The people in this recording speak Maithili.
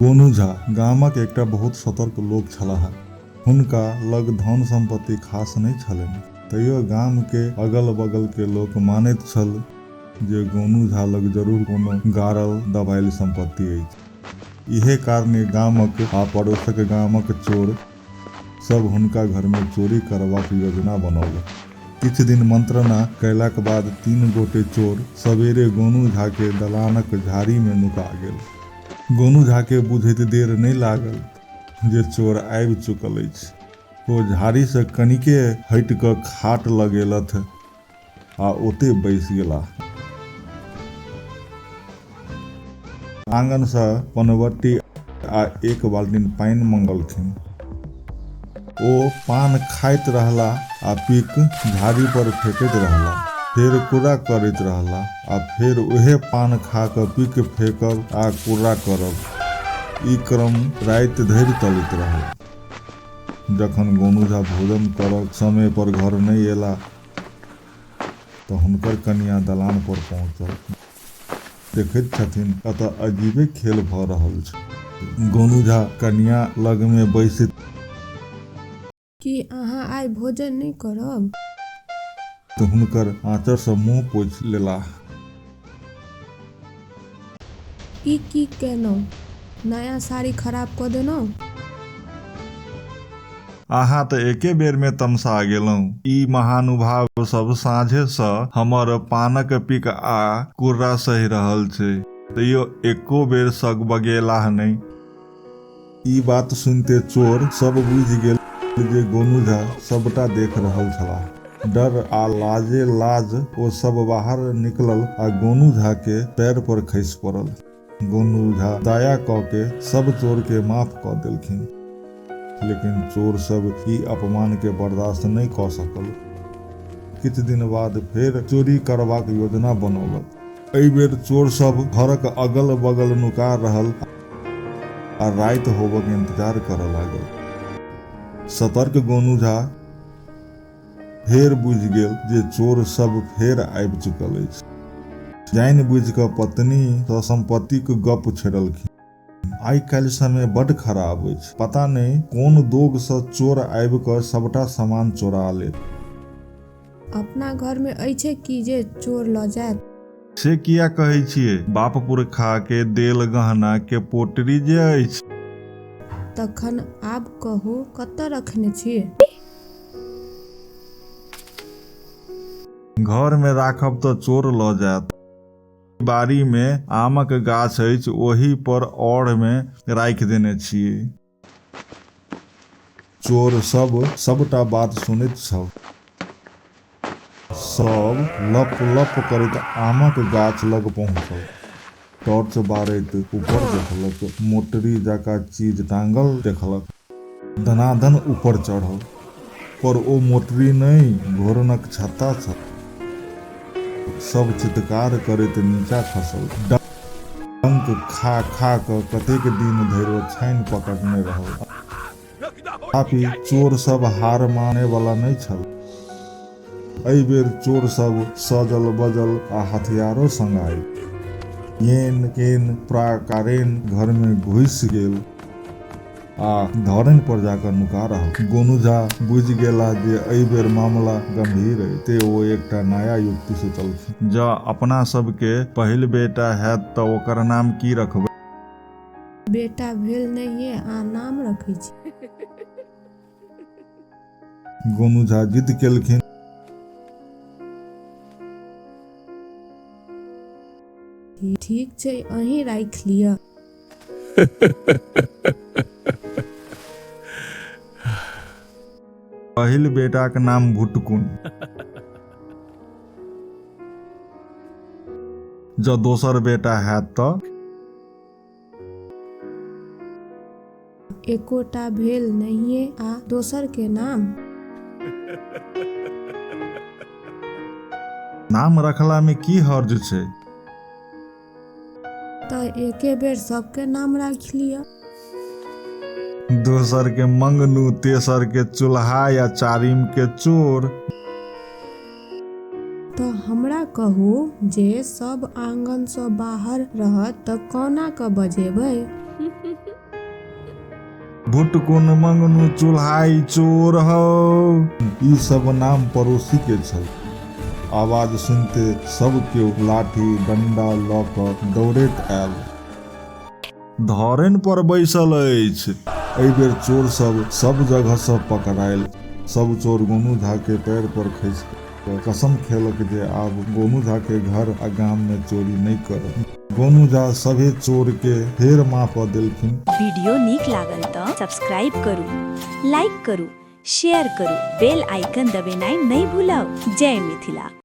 गोनू झा गामक एकटा बहुत सतर्क लोक छलाह। हुनका लग धन संपत्ति खास नहि छलनि, तैयो गाम के अगल बगल के लोक मानैत छल जे गोनू झा लग जरूर कोनो गारल दबाइल संपत्ति अछि। इहे कारणे गामक आ पड़ोसक गामक चोर सब हुनका घर में चोरी करबाक योजना बनौलक। किछु दिन मंत्रणा कयलाक बाद 3 गोटे चोर सवेरे गोनू झा के दलानक झाड़ी में नुका गेल। गोनू झा के बुझैत देर नहीं लागल जे चोर आबि चुकल अछि। ओ झाड़ी से कनिके हटि कऽ खाट लगेलथ आ ओते बैस गेलाह। आंगन से पनवट्टी आ 1 बाल्टीन पानि मंगलखिन। ओ पान खाइत रहला आ पीक झाड़ी पर फेंकैत रहला, फेर कूड़ा करैत रहला आ फेर उहे पान खा कऽ पीक फेंकब आ कूड़ा करब। ई क्रम राति धरि चलैत रहल। जखन गोनू झा भोजन करब समय पर घर नहीं एला तऽ हुनकर कनिया दलान पर पहुँचल। देखैत छथिन एतऽ अजीबे खेल भऽ रहल छै। गोनू झा कनिया लग में बैसैत की अहाँ आइ भोजन नहीं करब? तऽ हुनकर आँचर से मुँह पोछि लेलाह। ई की केलहुँ? नया साड़ी खराब कऽ देलहुँ? अहाँ तऽ एके बेर में तमसा गेलहुँ। ई महानुभाव सब साँझे सँ हमर पानक पिक आ कुर्रा सहि रहल छै, तैयो एको बेर सगबगेलाह नहीं। ई बात सुनते चोर सब बुझि गेल जे गोनू झा सबटा देख रहल छलाह। डर आ लाजे लाज ओ सब बाहर निकलल आ गोनू झा के पैर पर खसि पड़ल। गोनू झा दया कऽ के सब चोर के माफ कऽ देलखिन, लेकिन चोर सब ई अपमान के बर्दाश्त नहीं कऽ सकल। किछु दिन बाद फेर चोरी करबाक योजना बनौलक। एहि बेर चोर सब घरक अगल बगल नुका रहल आ राति होबक इंतजार करऽ लागल। सतर्क गोनू झा फेर बुझि गेल जे चोर सब फेर आबि चुकल अछि। जानि बुझि कऽ पत्नी सँ संपत्तिक गप छेड़लखिन। आइ काल्हि समय बड्ड खराब अछि, पता नहीं कोन दोग सँ चोर आबि कऽ सबटा सामान चोरा लेत। अपना घर में अछि कि जे चोर लऽ जायत? से किया कहै छियै? बाप पुरखा के देल गहना के पोटरी जे अछि। तखन आब कहू कतऽ रखने छियै? घर में राखब तऽ चोर लऽ जायत। बाड़ी में आमक गाछ अछि, ओही पर औढ़ में राखि देने छियै। चोर सब सबटा बात सुनैत छल। सब लप लप करैत आमक गाछ लग पहुँचल। टॉर्च बारैत ऊपर देखलक, मोटरी जकाँ चीज टांगल देखलक। दनादन ऊपर चढ़ल, पर ओ मोटरी नहीं, घोरनक छत्ता छल। सब चित्कार करैत नीचा खसल। डंक खा खा कऽ कतेक दिन धरि ओ छानि पकड़ने रहल। तथापि चोर सब हार माने वाला नहीं छल। एहि बेर चोर सब सजल बजल आ हथियारो संग आबि येन केन प्राकारेण घर में घुसि गेल आ धरन पर जाकर नुका रहल। गोनू झा बुझि गेला जे एहि बेर मामला गंभीर अछि, ते ओ एकटा नया युक्ति सोचलखिन। जँ अपना सबके पहिल बेटा हैत तऽ ओकर नाम की रखबै? बेटा भेल नहिये आ नाम रखै छी। गोनू झा जिद केलखिन। ठीक छै, अहीं राखि लिअ। पहिल बेटाक नाम भुटकुन। जँ दोसर बेटा हैत तऽ? एकोटा भेल नहिये आ दोसर के नाम? नाम रखला में की हर्ज छै? तऽ एके बेर सबके नाम राखि लिअ। दोसर के मंगनू, तेसर के चुल्हा या चारिम के चोर। तऽ हमरा कहू जे सब आंगन सँ बाहर रहत तऽ कोना कऽ बजेबै? भुटकुन मंगनू चुल्हाई चोर हो, ई सब नाम पड़ोसी के छल। आवाज सुनते सब केओ लाठी डंडा लऽ कऽ दौड़ैत आयल। धरन पर बैसल अछि। एहि बेर चोर सब जगह से पकड़ायल। सब चोर गोनू झा के पैर पर खसि कसम खेलक जे आब गोनू झा के घर आ गाम में चोरी नहीं करब। गोनू झा सभे चोर के फेर माफ देलखिन। वीडियो नीक लागल तो सब्सक्राइब करू, लाइक करू, शेयर करू, बेल आइकन दबेनाइ नहीं भूलब। जय मिथिला।